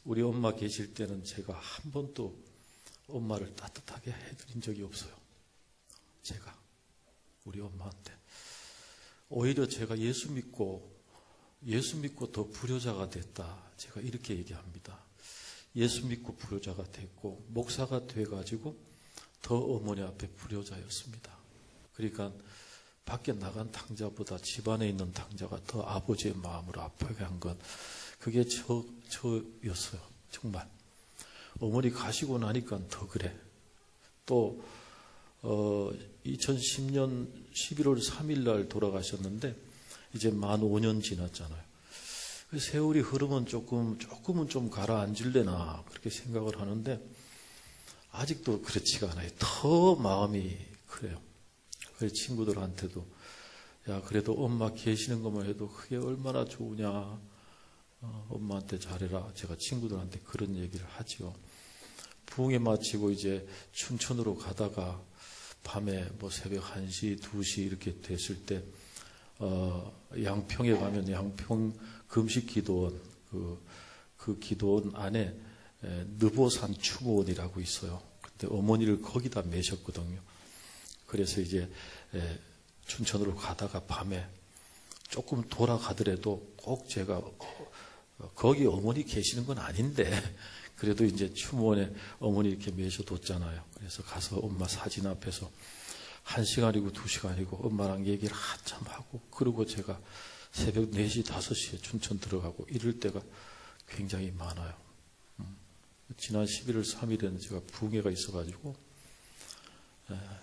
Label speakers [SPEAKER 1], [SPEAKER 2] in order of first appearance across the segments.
[SPEAKER 1] 우리 엄마 계실 때는 제가 한 번도 엄마를 따뜻하게 해드린 적이 없어요. 제가 우리 엄마한테. 오히려 제가 예수 믿고 더 불효자가 됐다. 제가 이렇게 얘기합니다. 예수 믿고 불효자가 됐고 목사가 돼가지고 더 어머니 앞에 불효자였습니다. 그러니까 밖에 나간 당자보다 집안에 있는 당자가 더 아버지의 마음을 아프게 한 건 그게 저였어요. 정말. 어머니 가시고 나니까 더 그래. 또 2010년 11월 3일 날 돌아가셨는데 이제 만 5년 지났잖아요. 세월이 흐르면 조금은 좀 가라앉을래나 그렇게 생각을 하는데 아직도 그렇지가 않아요. 더 마음이 그래요. 그래서 친구들한테도 야 그래도 엄마 계시는 것만 해도 그게 얼마나 좋으냐. 엄마한테 잘해라. 제가 친구들한테 그런 얘기를 하죠. 부흥회 마치고 이제 춘천으로 가다가 밤에 뭐 새벽 1시, 2시 이렇게 됐을 때 양평에 가면 양평 금식 기도원 그 기도원 안에 느보산 추모원이라고 있어요. 근데 어머니를 거기다 매셨거든요. 그래서 이제 춘천으로 가다가 밤에 조금 돌아가더라도 꼭 제가 거기 어머니 계시는 건 아닌데 그래도 이제 추모원에 어머니 이렇게 매셔뒀잖아요. 그래서 가서 엄마 사진 앞에서 1시간이고 2시간이고 엄마랑 얘기를 한참 하고 그러고 제가 새벽 4시, 5시에 춘천 들어가고 이럴 때가 굉장히 많아요. 지난 11월 3일에는 제가 부흥회가 있어가지고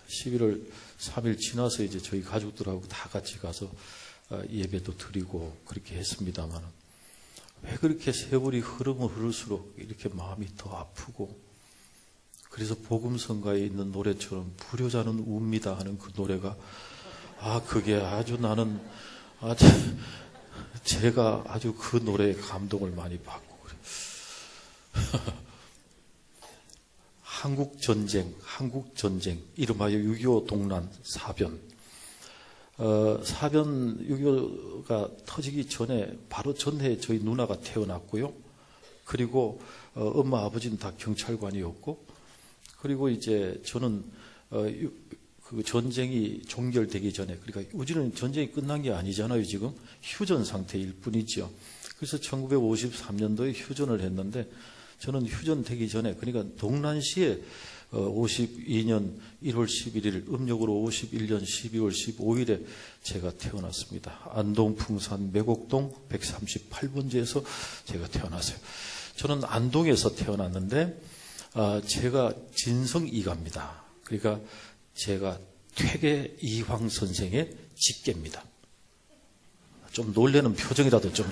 [SPEAKER 1] 11월 3일 지나서 이제 저희 가족들하고 다 같이 가서 예배도 드리고 그렇게 했습니다만 왜 그렇게 세월이 흐르면 흐를수록 이렇게 마음이 더 아프고 그래서 복음성가에 있는 노래처럼 불효자는 웁니다 하는 그 노래가 그게 아주 나는 제가 아주 그 노래에 감동을 많이 받고 그래요. 한국전쟁 이름하여 6.25 동란 사변 6.25가 터지기 전에 바로 전해에 저희 누나가 태어났고요. 그리고 엄마 아버지는 다 경찰관이었고 그리고 이제 저는 그 전쟁이 종결되기 전에 그러니까 우리는 전쟁이 끝난 게 아니잖아요. 지금 휴전 상태일 뿐이죠. 그래서 1953년도에 휴전을 했는데 저는 휴전되기 전에 그러니까 동란시에 52년 1월 11일 음력으로 51년 12월 15일에 제가 태어났습니다. 안동 풍산 매곡동 138번지에서 제가 태어났어요. 저는 안동에서 태어났는데 제가 진성이가입니다. 그러니까 제가 퇴계 이황 선생의 직계입니다. 좀 놀라는 표정이라도 좀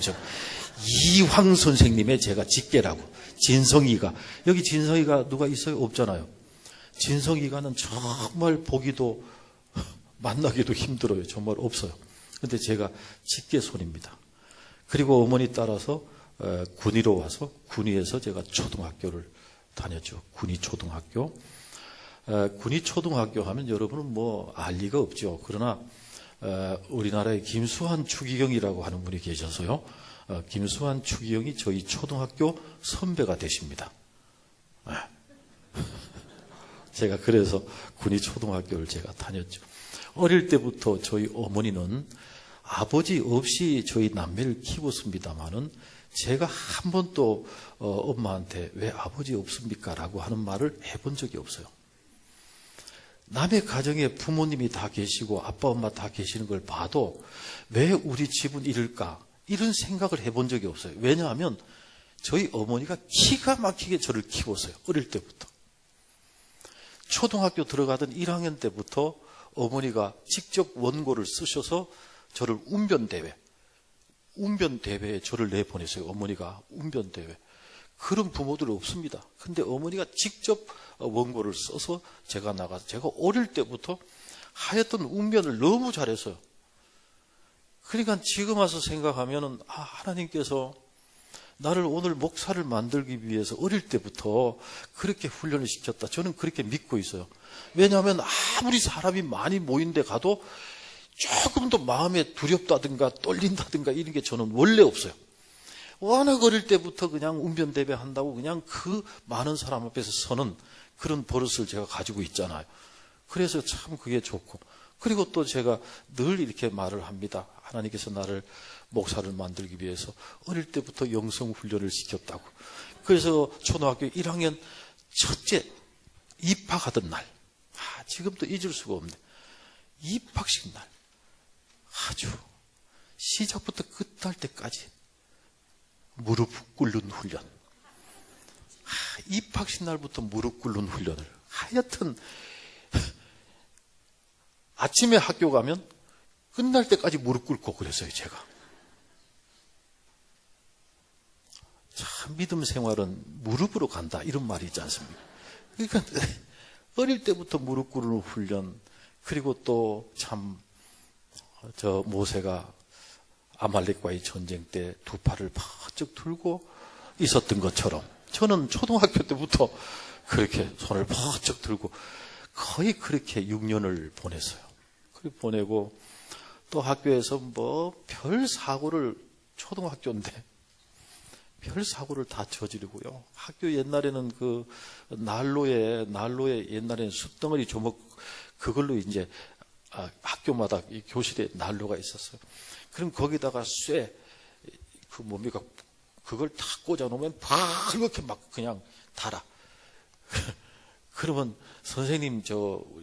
[SPEAKER 1] 이황 선생님의 제가 직계라고. 진성이가. 여기 진성이가 누가 있어요? 없잖아요. 진성이가는 정말 보기도 만나기도 힘들어요. 정말 없어요. 근데 제가 직계손입니다. 그리고 어머니 따라서 군위로 와서 군위에서 제가 초등학교를 다녔죠. 군위초등학교. 군위초등학교 하면 여러분은 뭐 알 리가 없죠. 그러나 우리나라에 김수환 추기경이라고 하는 분이 계셔서요. 김수환 추기경이 저희 초등학교 선배가 되십니다. 제가 그래서 군위초등학교를 제가 다녔죠. 어릴 때부터 저희 어머니는 아버지 없이 저희 남매를 키웠습니다마는 제가 한 번도 엄마한테 왜 아버지 없습니까? 라고 하는 말을 해본 적이 없어요. 남의 가정에 부모님이 다 계시고 아빠 엄마 다 계시는 걸 봐도 왜 우리 집은 이럴까? 이런 생각을 해본 적이 없어요. 왜냐하면 저희 어머니가 기가 막히게 저를 키웠어요. 어릴 때부터. 초등학교 들어가던 1학년 때부터 어머니가 직접 원고를 쓰셔서 저를 운변대회에 저를 내보냈어요. 어머니가 운변대회. 그런 부모들은 없습니다. 근데 어머니가 직접 원고를 써서 제가 나가서 제가 어릴 때부터 하였던 운변을 너무 잘했어요. 그러니까 지금 와서 생각하면은 하나님께서 나를 오늘 목사를 만들기 위해서 어릴 때부터 그렇게 훈련을 시켰다. 저는 그렇게 믿고 있어요. 왜냐하면 아무리 사람이 많이 모인 데 가도 조금 더 마음에 두렵다든가 떨린다든가 이런 게 저는 원래 없어요. 워낙 어릴 때부터 그냥 운변대회 한다고 그냥 그 많은 사람 앞에서 서는 그런 버릇을 제가 가지고 있잖아요. 그래서 참 그게 좋고, 그리고 또 제가 늘 이렇게 말을 합니다. 하나님께서 나를 목사를 만들기 위해서 어릴 때부터 영성 훈련을 시켰다고. 그래서 초등학교 1학년 첫째 입학하던 날, 지금도 잊을 수가 없네. 입학식 날 아주 시작부터 끝날 때까지 무릎 꿇는 훈련. 입학식 날부터 무릎 꿇는 훈련을. 하여튼 아침에 학교 가면 끝날 때까지 무릎 꿇고 그랬어요, 제가. 참 믿음 생활은 무릎으로 간다, 이런 말이 있지 않습니까? 그러니까 어릴 때부터 무릎 꿇는 훈련, 그리고 또 참 저 모세가 아말렉과의 전쟁 때 두 팔을 바짝 들고 있었던 것처럼 저는 초등학교 때부터 그렇게 손을 바짝 들고 거의 그렇게 6년을 보냈어요. 그렇게 보내고 또 학교에서 뭐 별 사고를, 초등학교인데 별 사고를 다 저지르고요. 학교 옛날에는 그 난로에 옛날에는 숯덩어리 조목, 그걸로 이제 학교마다 이 교실에 난로가 있었어요. 그럼 거기다가 그 뭡니까, 그걸 다 꽂아 놓으면 이렇게 막 그냥 달아. 그러면 선생님,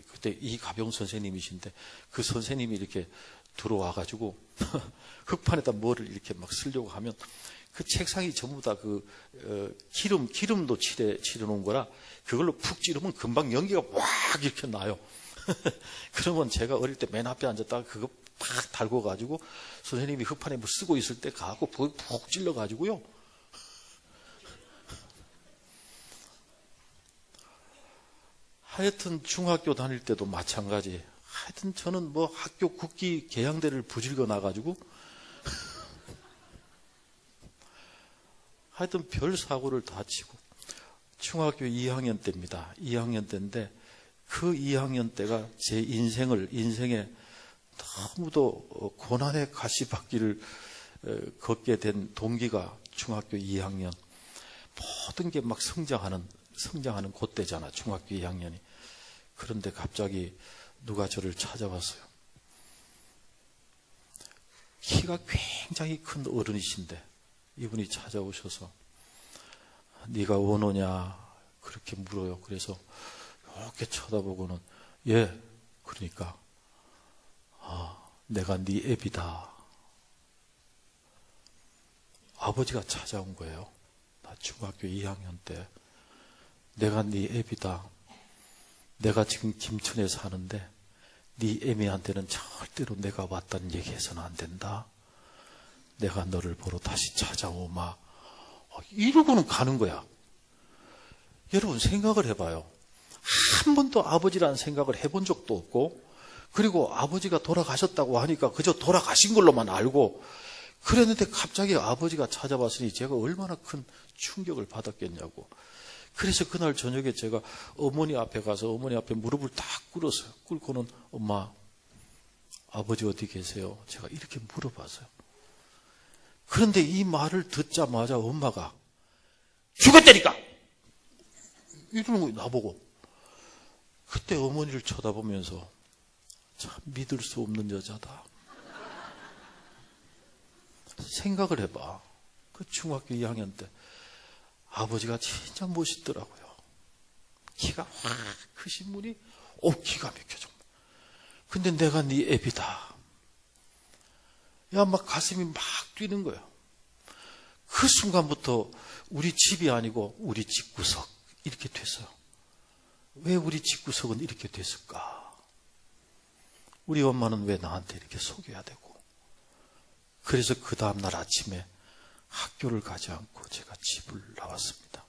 [SPEAKER 1] 그때 이가병 선생님이신데 그 선생님이 이렇게 들어와가지고 흙판에다 뭐를 이렇게 막 쓰려고 하면 그 책상이 전부 다 기름도 칠해 놓은 거라 그걸로 푹 찌르면 금방 연기가 확 이렇게 나요. 그러면 제가 어릴 때 맨 앞에 앉았다가 그거 팍 달고 가지고 선생님이 흙판에 뭐 쓰고 있을 때 가고 푹 찔러 가지고요. 하여튼 중학교 다닐 때도 마찬가지. 하여튼 저는 뭐 학교 국기 개양대를 부질거 나가지고 하여튼 별 사고를 다 치고 중학교 2학년 때입니다. 2학년 때인데 그 2학년 때가 제 인생에 너무도 고난의 가시밭길을 걷게 된 동기가 중학교 2학년. 모든 게 막 성장하는 그때잖아, 중학교 2학년이. 그런데 갑자기 누가 저를 찾아왔어요. 키가 굉장히 큰 어른이신데 이분이 찾아오셔서 네가 원호냐 그렇게 물어요. 그래서 이렇게 쳐다보고는 예, 그러니까 내가 네 애비다. 아버지가 찾아온 거예요. 나 중학교 2학년 때 내가 네 애비다. 내가 지금 김천에 사는데 네 애미한테는 절대로 내가 왔다는 얘기해서는 안 된다. 내가 너를 보러 다시 찾아오마. 이러고는 가는 거야. 여러분 생각을 해봐요. 한 번도 아버지라는 생각을 해본 적도 없고, 그리고 아버지가 돌아가셨다고 하니까 그저 돌아가신 걸로만 알고 그랬는데 갑자기 아버지가 찾아왔으니 제가 얼마나 큰 충격을 받았겠냐고. 그래서 그날 저녁에 제가 어머니 앞에 가서 어머니 앞에 무릎을 딱 꿇었어요. 꿇고는 엄마, 아버지 어디 계세요? 제가 이렇게 물어봤어요. 그런데 이 말을 듣자마자 엄마가 죽었다니까! 이러는 거예요, 나보고. 그때 어머니를 쳐다보면서 참 믿을 수 없는 여자다. 생각을 해봐. 그 중학교 2학년 때 아버지가 진짜 멋있더라고요. 키가 확 크신 분이 기가 막혀 정말. 근데 내가 네 애비다. 야, 막 가슴이 막 뛰는 거야. 그 순간부터 우리 집이 아니고 우리 집구석 이렇게 됐어요. 왜 우리 집구석은 이렇게 됐을까? 우리 엄마는 왜 나한테 이렇게 속여야 되고? 그래서 그 다음날 아침에 학교를 가지 않고 제가 집을 나왔습니다.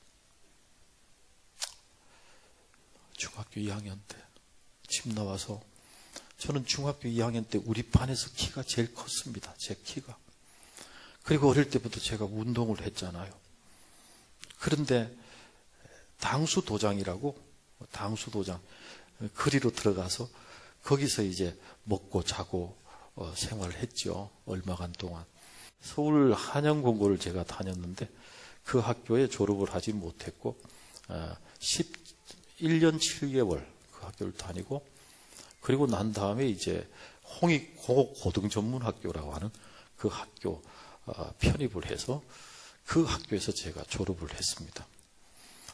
[SPEAKER 1] 중학교 2학년 때 집 나와서 저는 중학교 2학년 때 우리 반에서 키가 제일 컸습니다. 제 키가. 그리고 어릴 때부터 제가 운동을 했잖아요. 그런데 당수도장이라고, 당수도장 거리로 들어가서 거기서 이제 먹고 자고 생활을 했죠. 얼마간 동안. 서울 한양공고를 제가 다녔는데 그 학교에 졸업을 하지 못했고 11년 7개월 그 학교를 다니고 그리고 난 다음에 이제 홍익고등전문학교라고 하는 그 학교 편입을 해서 그 학교에서 제가 졸업을 했습니다.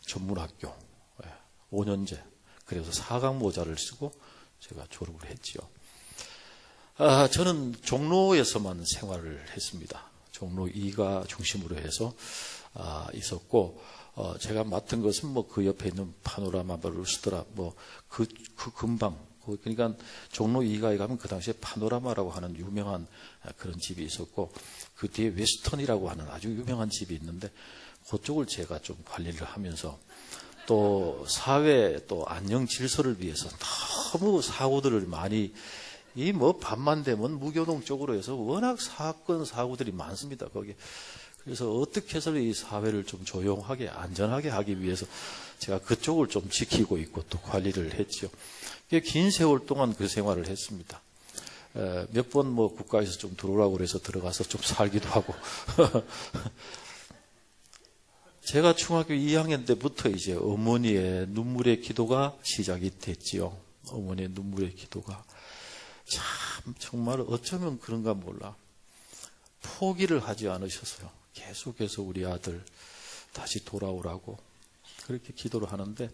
[SPEAKER 1] 전문학교 5년제. 그래서 4강 모자를 쓰고 제가 졸업을 했지요. 저는 종로에서만 생활을 했습니다. 종로 2가 중심으로 해서 있었고 제가 맡은 것은 뭐 그 옆에 있는 파노라마, 루스트라 그 근방 그러니까 종로 2가에 가면 그 당시에 파노라마라고 하는 유명한 그런 집이 있었고 그 뒤에 웨스턴이라고 하는 아주 유명한 집이 있는데 그쪽을 제가 좀 관리를 하면서 또 사회 또 안녕 질서를 위해서 너무 사고들을 많이 밤만 되면 무교동 쪽으로 해서 워낙 사건 사고들이 많습니다. 거기 그래서 어떻게 해서 이 사회를 좀 조용하게 안전하게 하기 위해서 제가 그쪽을 좀 지키고 있고 또 관리를 했죠. 긴 세월 동안 그 생활을 했습니다. 몇 번 국가에서 좀 들어오라고 그래서 들어가서 좀 살기도 하고. 제가 중학교 2학년 때부터 이제 어머니의 눈물의 기도가 시작이 됐지요. 어머니의 눈물의 기도가. 참, 정말 어쩌면 그런가 몰라. 포기를 하지 않으셨어요. 계속해서 우리 아들 다시 돌아오라고. 그렇게 기도를 하는데,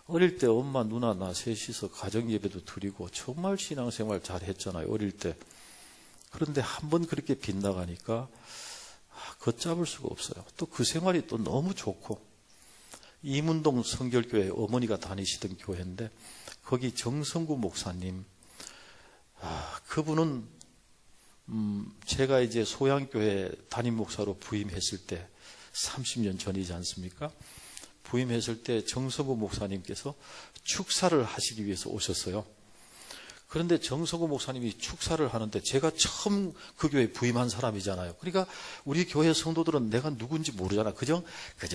[SPEAKER 1] 어릴 때 엄마, 누나, 나 셋이서 가정예배도 드리고, 정말 신앙생활 잘 했잖아요. 어릴 때. 그런데 한번 그렇게 빗나가니까, 걷잡을 수가 없어요. 또 그 생활이 또 너무 좋고 이문동 성결교회 어머니가 다니시던 교회인데 거기 정성구 목사님 그분은 제가 이제 소양교회 담임 목사로 부임했을 때 30년 전이지 않습니까? 부임했을 때 정성구 목사님께서 축사를 하시기 위해서 오셨어요. 그런데 정성구 목사님이 축사를 하는데 제가 처음 그 교회에 부임한 사람이잖아요. 그러니까 우리 교회 성도들은 내가 누군지 모르잖아. 그저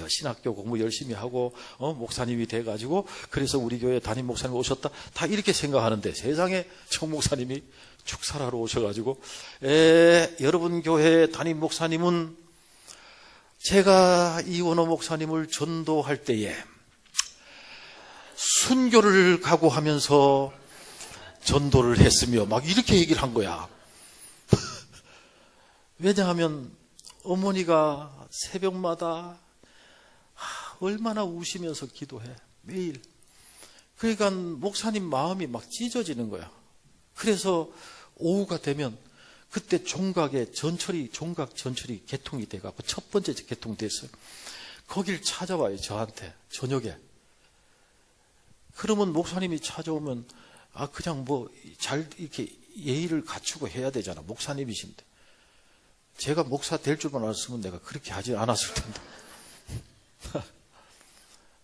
[SPEAKER 1] 신학교 공부 열심히 하고 목사님이 돼가지고 그래서 우리 교회 담임 목사님 오셨다. 다 이렇게 생각하는데 세상에 정 목사님이 축사를 하러 오셔가지고 여러분 교회 담임 목사님은 제가 이원호 목사님을 전도할 때에 순교를 각오하면서 전도를 했으며 막 이렇게 얘기를 한 거야. 왜냐하면 어머니가 새벽마다 얼마나 우시면서 기도해. 매일. 그러니까 목사님 마음이 막 찢어지는 거야. 그래서 오후가 되면 그때 종각 전철이 개통이 돼갖고 첫 번째 개통됐어요. 거길 찾아와요. 저한테 저녁에. 그러면 목사님이 찾아오면 그냥 잘 이렇게 예의를 갖추고 해야 되잖아. 목사님이신데. 제가 목사 될 줄만 알았으면 내가 그렇게 하지 않았을 텐데.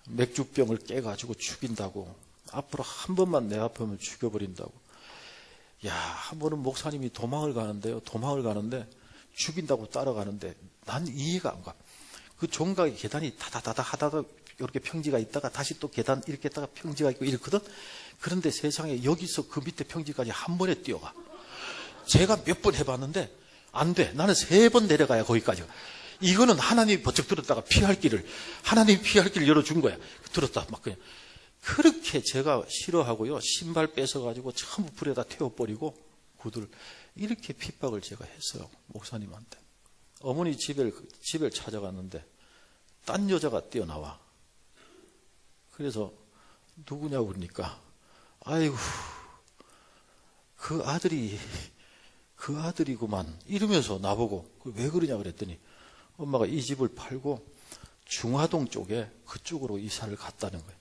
[SPEAKER 1] 맥주병을 깨가지고 죽인다고. 앞으로 한 번만 내 앞에 오면 죽여버린다고. 한 번은 목사님이 도망을 가는데 죽인다고 따라가는데 난 이해가 안 가. 그 종각의 계단이 다다다다 하다가 이렇게 평지가 있다가 다시 또 계단 이렇게 했다가 평지가 있고 이렇거든. 그런데 세상에 여기서 그 밑에 평지까지 한 번에 뛰어가. 제가 몇 번 해봤는데 안 돼. 나는 3번 내려가야 거기까지. 이거는 하나님이 버쩍 들었다가 하나님이 피할 길을 열어준 거야. 들었다 막 그냥. 그렇게 제가 싫어하고요. 신발 뺏어가지고 전부 불에다 태워버리고 구두를 이렇게 핍박을 제가 했어요. 목사님한테. 어머니 집을 찾아갔는데 딴 여자가 뛰어나와. 그래서 누구냐고 그러니까 아이고 그 아들이구만 이러면서 나보고 왜 그러냐 그랬더니 엄마가 이 집을 팔고 중화동 쪽에 그쪽으로 이사를 갔다는 거예요.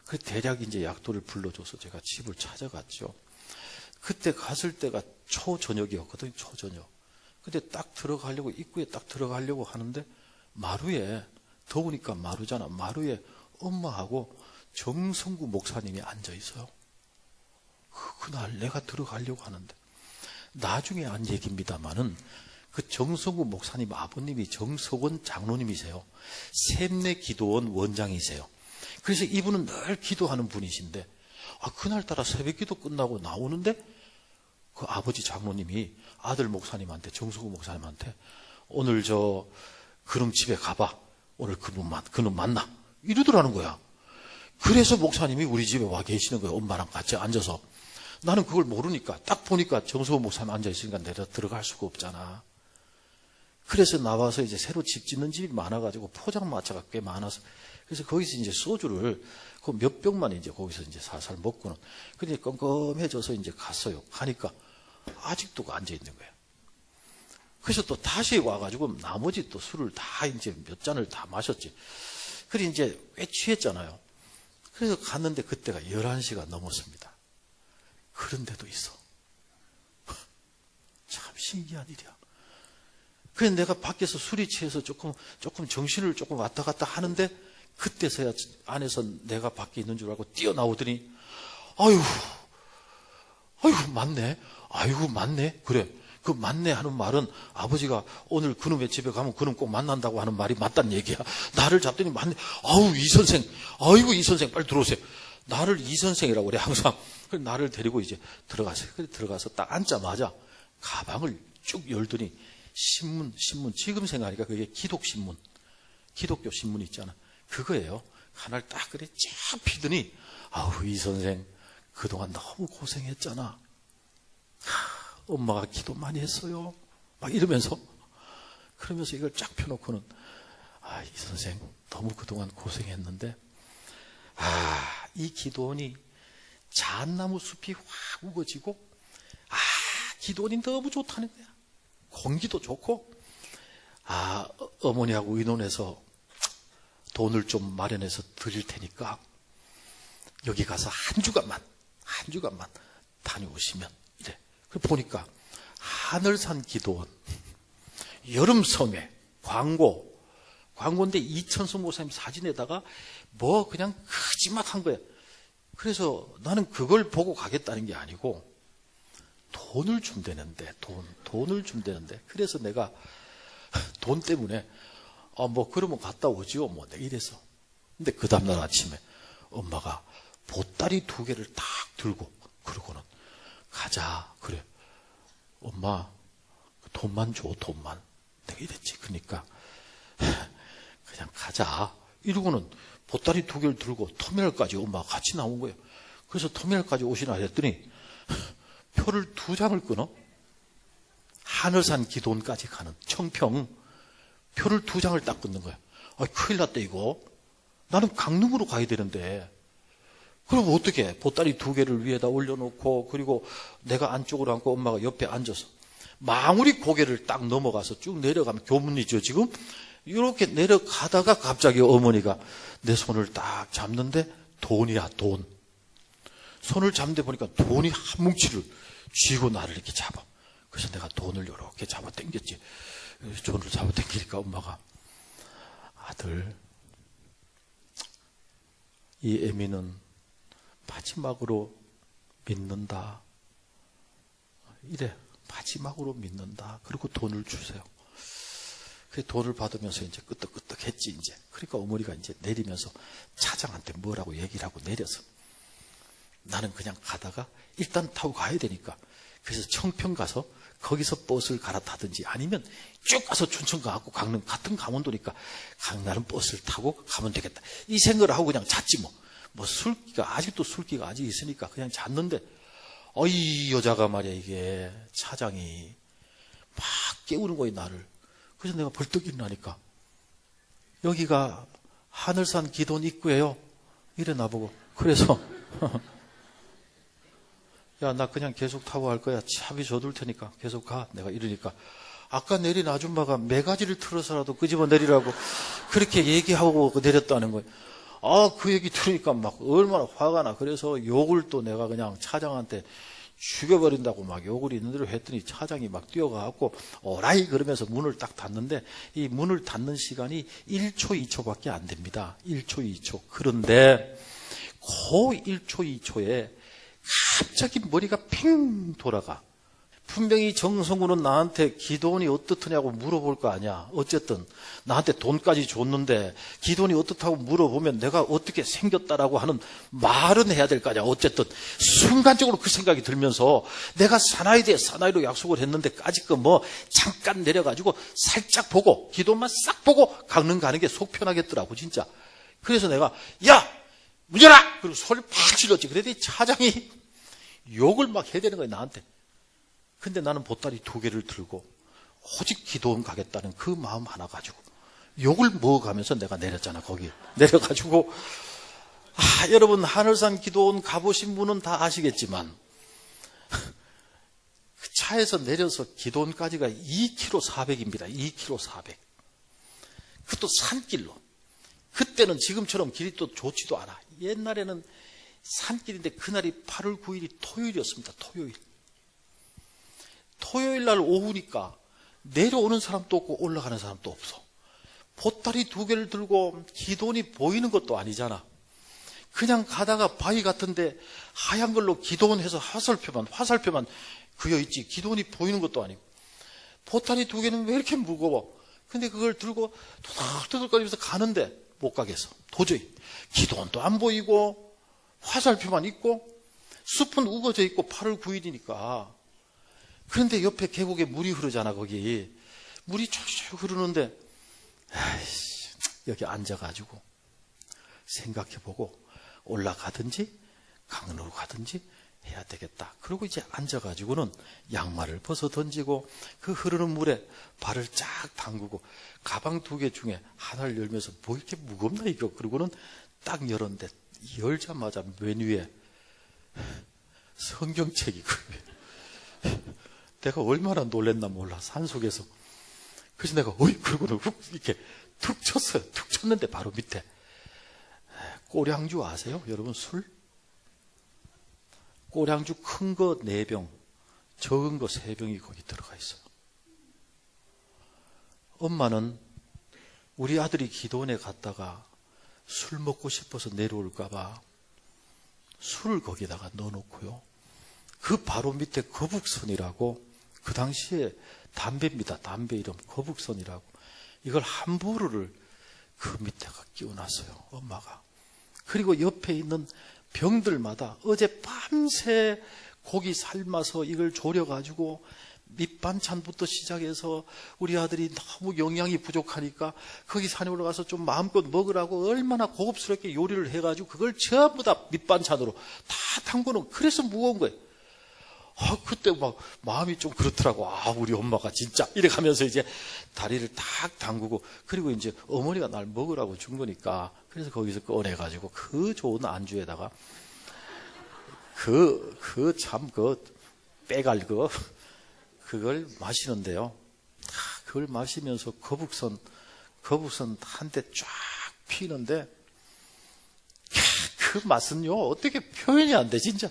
[SPEAKER 1] 그래서 대략 이제 약도를 불러줘서 제가 집을 찾아갔죠. 그때 갔을 때가 초저녁이었거든요. 초저녁. 근데 입구에 딱 들어가려고 하는데 마루에 더우니까 마루잖아. 마루에 엄마하고 정성구 목사님이 앉아 있어요. 그날 내가 들어가려고 하는데 나중에 한 얘기입니다만은 그 정성구 목사님 아버님이 정석원 장로님이세요. 샘내 기도원 원장이세요. 그래서 이분은 늘 기도하는 분이신데 그날따라 새벽기도 끝나고 나오는데 그 아버지 장로님이 아들 목사님한테 정석구 목사님한테 오늘 그놈 집에 가봐. 오늘 그놈 만나. 이러더라는 거야. 그래서 목사님이 우리 집에 와 계시는 거예요. 엄마랑 같이 앉아서. 나는 그걸 모르니까 딱 보니까 정수호 목사님 앉아 있으니까 내가 들어갈 수가 없잖아. 그래서 나와서 이제 새로 집 짓는 집이 많아가지고 포장마차가 꽤 많아서 그래서 거기서 이제 소주를 그 몇 병만 이제 거기서 이제 살살 먹고는 그러니 껌껌해져서 이제 갔어요. 가니까 아직도 앉아 있는 거예요. 그래서 또 다시 와가지고 나머지 또 술을 다 이제 몇 잔을 다 마셨지. 그래 이제 꽤 취했잖아요. 그래서 갔는데 그때가 11시가 넘었습니다. 그런 데도 있어. 참 신기한 일이야. 그래서 내가 밖에서 술이 취해서 조금 정신을 조금 왔다 갔다 하는데 그때서야 안에서 내가 밖에 있는 줄 알고 뛰어나오더니 아유 맞네. 아이고 맞네. 그래. 그 맞네 하는 말은 아버지가 오늘 그놈의 집에 가면 그놈 꼭 만난다고 하는 말이 맞다는 얘기야. 나를 잡더니 맞네. 아우 이 선생. 아이고 이 선생 빨리 들어오세요. 나를 이 선생이라고 그래 항상. 그래서 나를 데리고 이제 들어갔어요. 그래서 들어가서 딱 앉자마자 가방을 쭉 열더니 신문 지금 생각하니까 그게 기독신문. 기독교 신문 있잖아. 그거예요. 하나를 딱 그래 쫙 피더니 아우 이 선생 그동안 너무 고생했잖아. 엄마가 기도 많이 했어요. 막 이러면서 그러면서 이걸 쫙 펴놓고는 이 선생 너무 그동안 고생했는데 이 기도원이 잣나무 숲이 확 우거지고 기도원이 너무 좋다는 거야. 공기도 좋고 어머니하고 의논해서 돈을 좀 마련해서 드릴 테니까 여기 가서 한 주간만 다녀오시면 이래. 그 보니까 하늘산 기도원 여름섬에 광고인데 이천수 목사님 사진에다가 뭐 그냥 크지막한 거야. 그래서 나는 그걸 보고 가겠다는 게 아니고 돈을 준다는데 돈을 준다는데 그래서 내가 돈 때문에 뭐 그러면 갔다 오지요 뭐 내가 이래서. 근데 그 다음날 아침에 엄마가 보따리 2개를 딱 들고 그러고는 가자. 그래. 엄마 돈만 줘 돈만. 내가 이랬지. 그러니까 그냥 가자. 이러고는 보따리 2개를 들고 터미널까지 엄마가 같이 나온 거예요. 그래서 터미널까지 오시나 했더니 표를 2장을 끊어. 하늘산 기도원까지 가는 청평 표를 2장을 딱 끊는 거야. 큰일 났다 이거. 나는 강릉으로 가야 되는데 그럼 어떻게 보따리 2개를 위에다 올려놓고 그리고 내가 안쪽으로 앉고 엄마가 옆에 앉아서 망우리 고개를 딱 넘어가서 쭉 내려가면 교문이죠 지금. 이렇게 내려가다가 갑자기 어머니가 내 손을 딱 잡는데 돈이야 돈. 손을 잡는데 보니까 돈이 한 뭉치를 쥐고 나를 이렇게 잡아. 그래서 내가 돈을 이렇게 잡아 당겼지. 돈을 잡아 당기니까 엄마가 아들 이 애미는 마지막으로 믿는다. 이래 마지막으로 믿는다. 그리고 돈을 주세요. 그 돈을 받으면서 이제 끄떡끄떡했지 이제. 그러니까 어머니가 이제 내리면서 차장한테 뭐라고 얘기를 하고 내려서 나는 그냥 가다가 일단 타고 가야 되니까 그래서 청평 가서 거기서 버스를 갈아타든지 아니면 쭉 가서 춘천 가고 강릉 같은 강원도니까 강나른 버스를 타고 가면 되겠다. 이 생각을 하고 그냥 잤지 뭐. 술기가 아직도 술기가 아직 있으니까 그냥 잤는데 이 여자가 말이야 이게 차장이 막 깨우는 거야 나를. 그래서 내가 벌떡 일어나니까 여기가 하늘산 기도원 입구예요. 이래 나보고. 그래서 야 나 그냥 계속 타고 갈 거야. 차비 줘둘 테니까 계속 가. 내가 이러니까 아까 내린 아줌마가 매가지를 틀어서라도 끄집어 내리라고 그렇게 얘기하고 내렸다는 거예요. 그 얘기 들으니까 막 얼마나 화가 나. 그래서 욕을 또 내가 그냥 차장한테 죽여버린다고 막 욕을 있는 대로 했더니 차장이 막 뛰어가갖고 오라이 그러면서 문을 딱 닫는데 이 문을 닫는 시간이 1초 2초밖에 안 됩니다. 1초 2초. 그런데 그 1초 2초에 갑자기 머리가 핑 돌아가. 분명히 정성우는 나한테 기도원이 어떻느냐고 물어볼 거 아니야. 어쨌든 나한테 돈까지 줬는데 기도원이 어떻다고 물어보면 내가 어떻게 생겼다라고 하는 말은 해야 될 거 아니야. 어쨌든 순간적으로 그 생각이 들면서 내가 사나이로 약속을 했는데 까짓 거 뭐 잠깐 내려가지고 살짝 보고 기도원만 싹 보고 강릉 가는 게 속 편하겠더라고 진짜. 그래서 내가 야! 문 열어! 그리고 소리를 팍 질렀지. 그랬더니 차장이 욕을 막 해야 되는 거야 나한테. 근데 나는 보따리 2개를 들고 오직 기도원 가겠다는 그 마음 하나 가지고 욕을 먹어가면서 내가 내렸잖아. 거기 내려가지고 여러분 하늘산 기도원 가보신 분은 다 아시겠지만 그 차에서 내려서 기도원까지가 2km 400입니다. 2km 400. 그것도 산길로. 그때는 지금처럼 길이 또 좋지도 않아. 옛날에는 산길인데 그날이 8월 9일이 토요일이었습니다. 토요일 날 오후니까 내려오는 사람도 없고 올라가는 사람도 없어. 보따리 2개를 들고 기도원이 보이는 것도 아니잖아. 그냥 가다가 바위 같은데 하얀 걸로 기도원 해서 화살표만 그려있지. 기도원이 보이는 것도 아니고. 보따리 2개는 왜 이렇게 무거워? 근데 그걸 들고 토닥토닥거리면서 가는데 못 가겠어. 도저히. 기도원도 안 보이고 화살표만 있고 숲은 우거져 있고 8월 9일이니까. 그런데 옆에 계곡에 물이 흐르잖아. 거기 물이 쫙쫙 흐르는데 여기 앉아가지고 생각해보고 올라가든지 강릉으로 가든지 해야 되겠다. 그리고 이제 앉아가지고는 양말을 벗어 던지고 그 흐르는 물에 발을 쫙 담그고 가방 2개 중에 하나를 열면서 뭐 이렇게 무겁나 이거. 그러고는 딱 열었는데 열자마자 맨 위에 성경책이 내가 얼마나 놀랬나 몰라. 산속에서. 그래서 내가 그러고는 훅 이렇게 툭 쳤어요. 툭 쳤는데 바로 밑에 꼬량주 아세요? 여러분 술? 꼬량주 큰 거 4병, 적은 거 3병이 거기 들어가 있어요. 엄마는 우리 아들이 기도원에 갔다가 술 먹고 싶어서 내려올까 봐 술을 거기다가 넣어놓고요. 그 바로 밑에 거북선이라고, 그 당시에 담배입니다. 담배 이름 거북선이라고. 이걸 한 보루를 그 밑에가 끼워놨어요. 엄마가. 그리고 옆에 있는 병들마다 어제 밤새 고기 삶아서 이걸 졸여가지고 밑반찬부터 시작해서 우리 아들이 너무 영양이 부족하니까 거기 산에 올라가서 좀 마음껏 먹으라고 얼마나 고급스럽게 요리를 해가지고 그걸 전부 다 밑반찬으로 다 담그는. 그래서 무거운 거예요. 그때 막 마음이 좀 그렇더라고. 우리 엄마가 진짜 이래가면서 이제 다리를 탁 담그고, 그리고 이제 어머니가 날 먹으라고 준 거니까 그래서 거기서 꺼내가지고 그 좋은 안주에다가 빼갈 그걸 마시는데요. 그걸 마시면서 거북선 한 대 쫙 피는데 그 맛은요 어떻게 표현이 안 돼 진짜.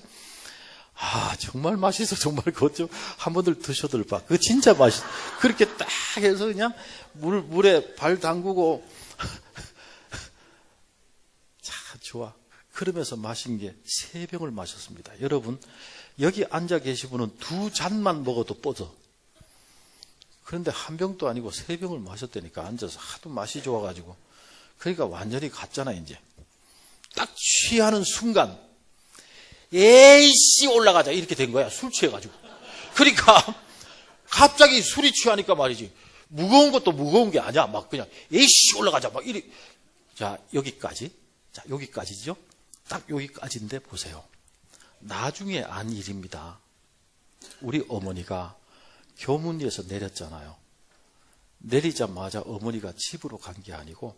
[SPEAKER 1] 정말 맛있어. 정말 그것 좀 한 번들 드셔들 봐. 그거 진짜 맛있어. 그렇게 딱 해서 그냥 물에 발 담그고 자, 좋아. 그러면서 마신 게 3병을 마셨습니다. 여러분, 여기 앉아 계신 분은 2잔만 먹어도 뻗어. 그런데 1병도 아니고 3병을 마셨다니까. 앉아서 하도 맛이 좋아가지고. 그러니까 완전히 갔잖아 이제. 딱 취하는 순간 에이씨 올라가자 이렇게 된 거야. 술 취해가지고. 그러니까 갑자기 술이 취하니까 말이지, 무거운 것도 무거운 게 아니야. 막 그냥 에이씨 올라가자 막 이리. 자, 여기까지죠. 딱 여기까지인데 보세요. 나중에 안 일입니다. 우리 어머니가 교문리에서 내렸잖아요. 내리자마자 어머니가 집으로 간 게 아니고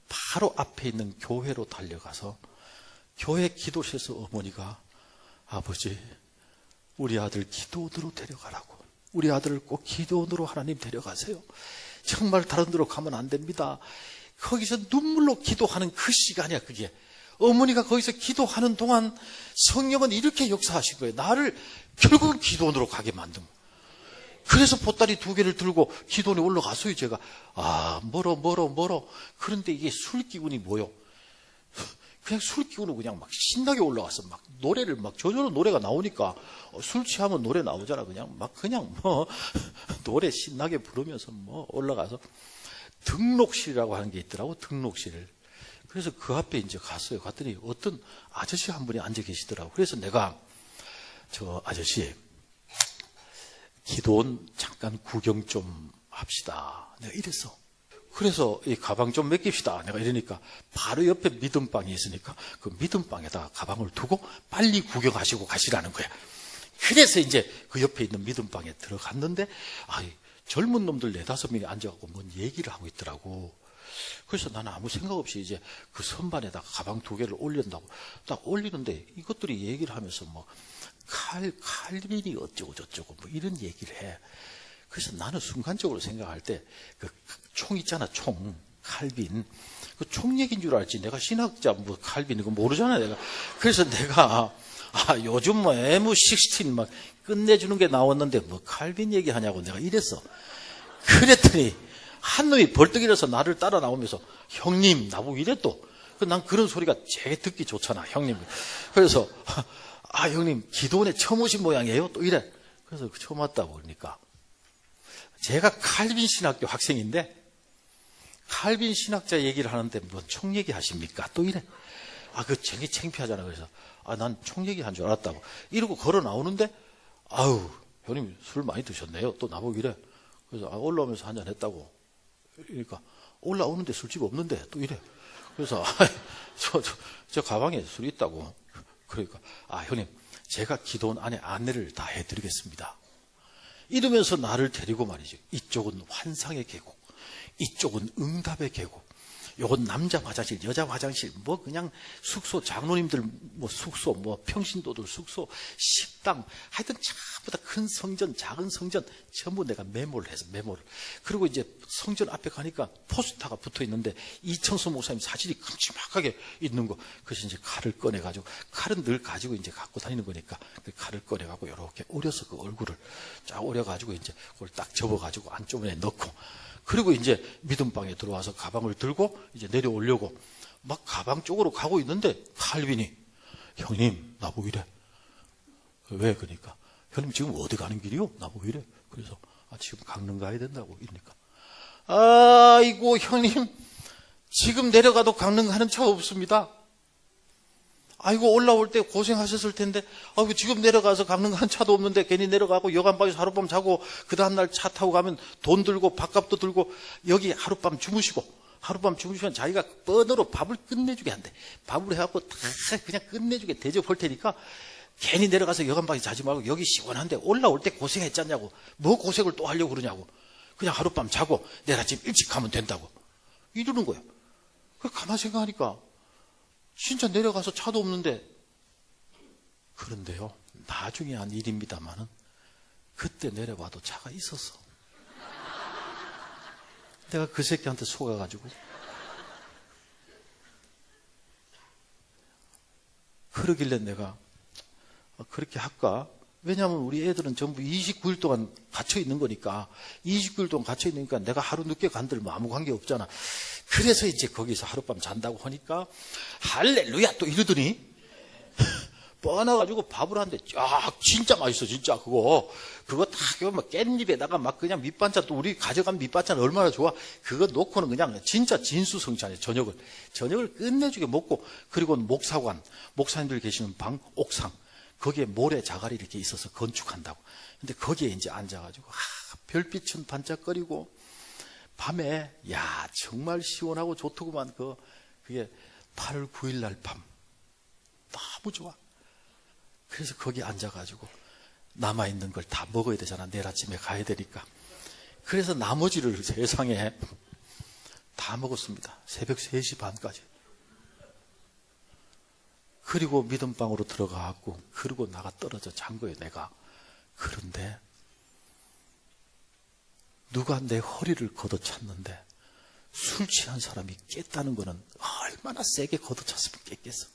[SPEAKER 1] 바로 앞에 있는 교회로 달려가서 교회 기도실에서 어머니가 아버지, 우리 아들 기도원으로 데려가라고. 우리 아들을 꼭 기도원으로 하나님 데려가세요. 정말 다른 데로 가면 안 됩니다. 거기서 눈물로 기도하는 그 시간이야 그게. 어머니가 거기서 기도하는 동안 성령은 이렇게 역사하신 거예요. 나를 결국은 기도원으로 가게 만든 거예요. 그래서 보따리 2개를 들고 기도원에 올라갔어요 제가. 멀어. 그런데 이게 술 기운이 뭐요? 그냥 술 기운으로 그냥 막 신나게 올라가서 막 노래를 막 저절로 노래가 나오니까 술 취하면 노래 나오잖아. 그냥 뭐 노래 신나게 부르면서 뭐 올라가서 등록실이라고 하는 게 있더라고. 등록실. 그래서 그 앞에 이제 갔어요. 갔더니 어떤 아저씨 한 분이 앉아 계시더라고. 그래서 내가 저 아저씨 기도원 잠깐 구경 좀 합시다. 내가 이랬어. 그래서 이 가방 좀 맡깁시다. 내가 이러니까 바로 옆에 믿음방이 있으니까 그 믿음방에다가 가방을 두고 빨리 구경하시고 가시라는 거야. 그래서 이제 그 옆에 있는 믿음방에 들어갔는데 젊은 놈들 4-5명이 앉아갖고 뭔 얘기를 하고 있더라고. 그래서 나는 아무 생각 없이 이제 그 선반에다가 가방 2개를 올린다고 딱 올리는데 이것들이 얘기를 하면서 뭐 칼빈이 어쩌고 저쩌고 뭐 이런 얘기를 해. 그래서 나는 순간적으로 생각할 때 그 총 있잖아, 총. 칼빈. 그 총 얘기인 줄 알지. 내가 신학자 뭐 칼빈 이거 모르잖아, 내가. 그래서 내가 요즘 뭐 M16 막 끝내주는 게 나왔는데 뭐 칼빈 얘기하냐고 내가 이랬어. 그랬더니 한 놈이 벌떡 일어서 나를 따라 나오면서 형님 나보고 이래 또. 난 그런 소리가 되게 듣기 좋잖아, 형님. 그래서 형님 기도원에 처음 오신 모양이에요? 또 이래. 그래서 처음 왔다고 그러니까 제가 칼빈 신학교 학생인데 칼빈 신학자 얘기를 하는데 뭐 총 얘기 하십니까? 또 이래. 그 되게 창피하잖아. 그래서 난 총 얘기 한 줄 알았다고 이러고 걸어 나오는데 형님 술 많이 드셨네요. 또 나보고 이래. 그래서 올라오면서 한잔 했다고. 그러니까 올라오는데 술집 없는데 또 이래. 그래서 저 가방에 술이 있다고. 그러니까 형님 제가 기도원 안에 안내를 다 해드리겠습니다. 이러면서 나를 데리고 말이죠. 이쪽은 환상의 계곡, 이쪽은 응답의 계곡, 요건 남자 화장실, 여자 화장실, 뭐 그냥 숙소, 장로님들 뭐 숙소, 뭐 평신도들 숙소, 식당, 하여튼 전부 다 큰 성전, 작은 성전 전부 내가 메모를 해서 메모를. 그리고 이제 성전 앞에 가니까 포스터가 붙어 있는데 이청수 목사님 사진이 큼지막하게 있는 거. 그래서 이제 칼을 꺼내가지고, 칼은 늘 가지고 이제 갖고 다니는 거니까 그 칼을 꺼내가지고 이렇게 오려서 그 얼굴을 쫙 오려가지고 이제 그걸 딱 접어가지고 안쪽에 넣고. 그리고 이제 믿음방에 들어와서 가방을 들고 이제 내려오려고 막 가방 쪽으로 가고 있는데 칼빈이 형님 나보고 이래. 왜? 그러니까 형님 지금 어디 가는 길이요? 나보고 이래. 그래서 지금 강릉 가야 된다고 이러니까 아이고 형님 지금 내려가도 강릉 가는 차 없습니다. 아이고 올라올 때 고생하셨을 텐데 지금 내려가서 강릉 가는 차도 없는데 괜히 내려가고 여관방에서 하룻밤 자고 그 다음날 차 타고 가면 돈 들고 밥값도 들고 여기 하룻밤 주무시면 자기가 뻔으로 밥을 끝내주게 한대. 밥을 해갖고 다 그냥 끝내주게 대접할 테니까 괜히 내려가서 여관방에 자지 말고 여기 시원한데 올라올 때 고생했잖냐고. 뭐 고생을 또 하려고 그러냐고. 그냥 하룻밤 자고 내일 아침 일찍 가면 된다고 이러는 거야. 가만히 생각하니까 진짜 내려가서 차도 없는데. 그런데요, 나중에 한 일입니다만은 그때 내려봐도 차가 있었어. 내가 그 새끼한테 속아가지고. 그러길래 내가 그렇게 할까? 왜냐하면 우리 애들은 전부 29일 동안 갇혀 있는 거니까 29일 동안 갇혀 있으니까 내가 하루 늦게 간들 뭐 아무 관계 없잖아. 그래서 이제 거기서 하룻밤 잔다고 하니까 할렐루야 또 이러더니 뻔해가지고 밥을 하는데 진짜 맛있어. 진짜 그거 다 막 깻잎에다가 막 그냥 밑반찬, 또 우리 가져간 밑반찬 얼마나 좋아. 그거 놓고는 그냥 진짜 진수성찬이에요. 저녁을 끝내주게 먹고, 그리고 목사관, 목사님들 계시는 방 옥상, 거기에 모래 자갈이 이렇게 있어서 건축한다고. 근데 거기에 이제 앉아가지고 별빛은 반짝거리고 밤에 정말 시원하고 좋더구만. 그게 8월 9일 날 밤 너무 좋아. 그래서 거기 앉아가지고 남아있는 걸 다 먹어야 되잖아. 내일 아침에 가야 되니까. 그래서 나머지를 세상에 다 먹었습니다. 새벽 3시 반까지. 그리고 믿음방으로 들어가고, 그리고 나가 떨어져 잔 거예요, 내가. 그런데 누가 내 허리를 걷어찼는데, 술 취한 사람이 깼다는 거는 얼마나 세게 걷어찼으면 깼겠어.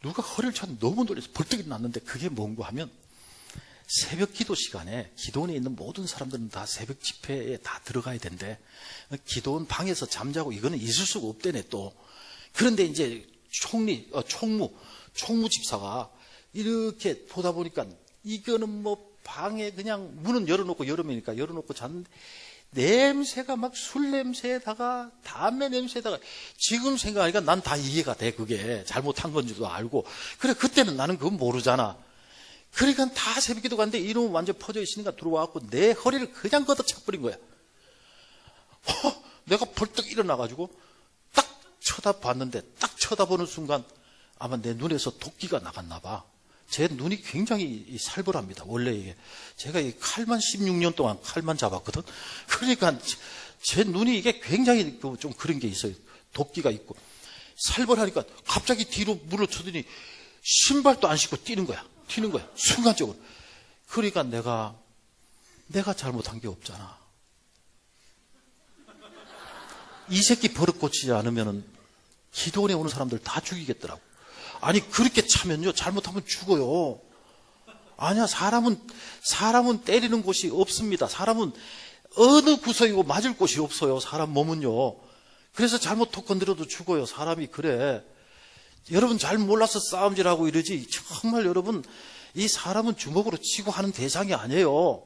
[SPEAKER 1] 누가 허리를 찼는데 너무 놀라서 벌떡 일어났는데, 그게 뭔고 하면 새벽 기도 시간에 기도원에 있는 모든 사람들은 다 새벽 집회에 다 들어가야 된대. 기도원 방에서 잠자고 이거는 있을 수가 없대네. 또
[SPEAKER 2] 그런데 이제 총무 집사가 이렇게 보다 보니까 이거는 뭐 방에 그냥 문은 열어놓고 여름이니까 열어놓고 잤는데 냄새가 막 술 냄새에다가 담배 냄새에다가 지금 생각하니까 난 다 이해가 돼. 그게 잘못한 건지도 알고. 그래 그때는 나는 그건 모르잖아. 그러니까 다 새벽기도 갔는데 이놈은 완전 퍼져 있으니까 들어와갖고 내 허리를 그냥 걷어차버린 거야. 내가 벌떡 일어나가지고 딱 쳐다봤는데 딱 쳐다보는 순간 아마 내 눈에서 도끼가 나갔나 봐. 제 눈이 굉장히 살벌합니다. 원래 이게 제가 이 칼만 16년 동안 칼만 잡았거든. 그러니까 제 눈이 이게 굉장히 좀 그런 게 있어요. 도끼가 있고 살벌하니까 갑자기 뒤로 물러쳐더니 신발도 안 신고 튀는 거야. 순간적으로. 그러니까 내가 잘못한 게 없잖아. 이 새끼 버릇 고치지 않으면은 기도원에 오는 사람들 다 죽이겠더라고. 아니 그렇게 차면요 잘못하면 죽어요. 아니야 사람은 때리는 곳이 없습니다. 사람은 어느 구석이고 맞을 곳이 없어요. 사람 몸은요. 그래서 잘못 톡 건드려도 죽어요. 사람이 그래. 여러분 잘 몰라서 싸움질하고 이러지 정말 여러분 이 사람은 주먹으로 치고 하는 대상이 아니에요.